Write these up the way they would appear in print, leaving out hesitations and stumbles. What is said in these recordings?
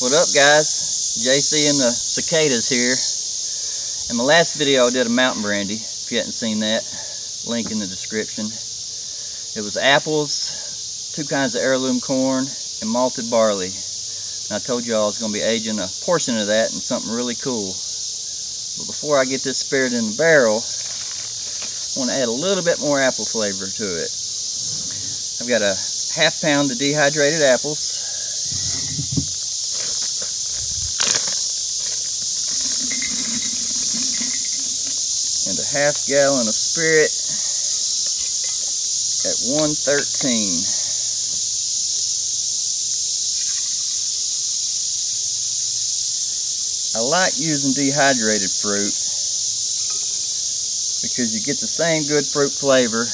What up, guys? JC and the cicadas here. In my last video I did a mountain brandy. If you hadn't seen that, link in the description. It was apples, 2 kinds of heirloom corn, and malted barley. And I told you I was going to be aging a portion of that in something really cool. But before I get this spared in the barrel, I want to add a little bit more apple flavor to it. I've got a ½ pound of dehydrated apples, and a ½ gallon of spirit at 113. I like using dehydrated fruit because you get the same good fruit flavor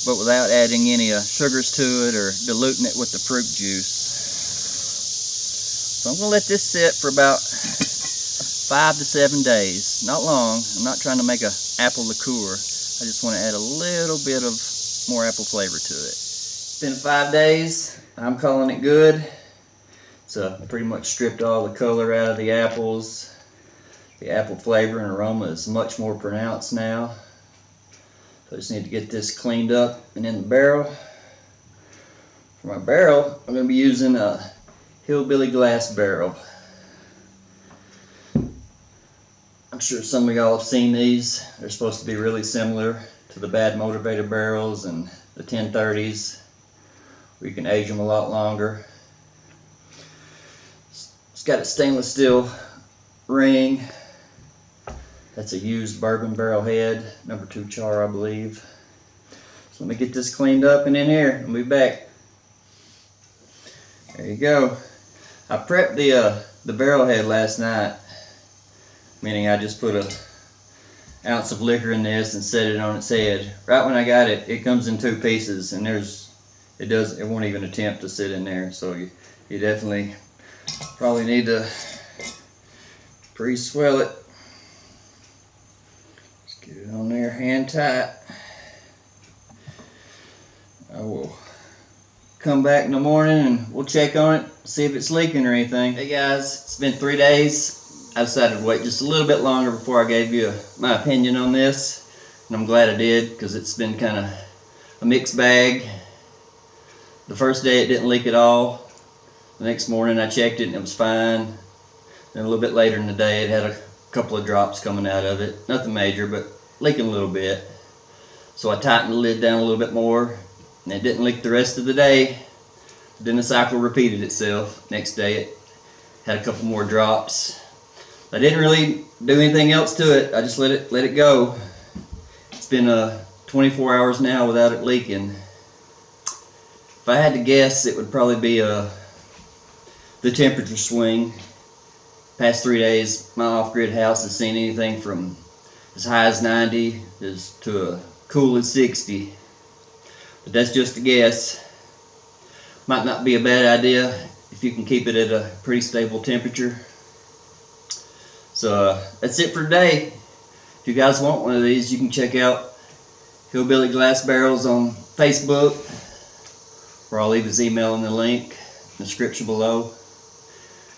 but without adding any sugars to it or diluting it with the fruit juice. So I'm going to let this sit for about 5 to 7 days. Not long. I'm not trying to make an apple liqueur. I just want to add a little bit of more apple flavor to it. It's been 5 days. I'm calling it good. It's pretty much stripped all the color out of the apples. The apple flavor and aroma is much more pronounced now. So I just need to get this cleaned up and in the barrel. For my barrel, I'm going to be using a Hillbilly glass barrel. I'm sure some of y'all have seen these. They're supposed to be really similar to the bad motivator barrels and the 1030s, where you can age them a lot longer. It's got a stainless steel ring. That's a used bourbon barrel head, number 2 char, I believe. So let me get this cleaned up and in here. I'll be back. There you go. I prepped the barrel head last night, meaning I just put an ounce of liquor in this and set it on its head. Right when I got it, it comes in 2 pieces, and it won't even attempt to sit in there. So you definitely probably need to pre-swell it. Just get it on there hand tight. I will come back in the morning and we'll check on it, see if it's leaking or anything. Hey guys, it's been 3 days. I decided to wait just a little bit longer before I gave you my opinion on this, and I'm glad I did because it's been kind of a mixed bag. The first day it didn't leak at all. The next morning I checked it and it was fine. Then a little bit later in the day it had a couple of drops coming out of it. Nothing major, but leaking a little bit. So I tightened the lid down a little bit more, and it didn't leak the rest of the day. Then the cycle repeated itself. Next day it had a couple more drops. I didn't really do anything else to it. I just let it go. It's been 24 hours now without it leaking. If I had to guess, it would probably be the temperature swing. Past 3 days, my off-grid house has seen anything from as high as 90 to a cool as 60. But that's just a guess. Might not be a bad idea if you can keep it at a pretty stable temperature. So that's it for today. If you guys want one of these, you can check out Hillbilly Glass Barrels on Facebook, or I'll leave his email in the link in the description below.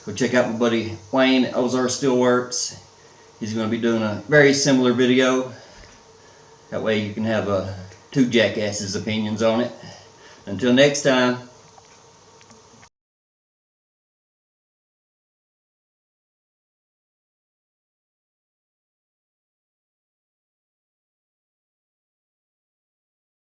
Go check out my buddy Wayne at Ozark Steelworks. He's going to be doing a very similar video. That way you can have 2 jackasses' opinions on it. Until next time.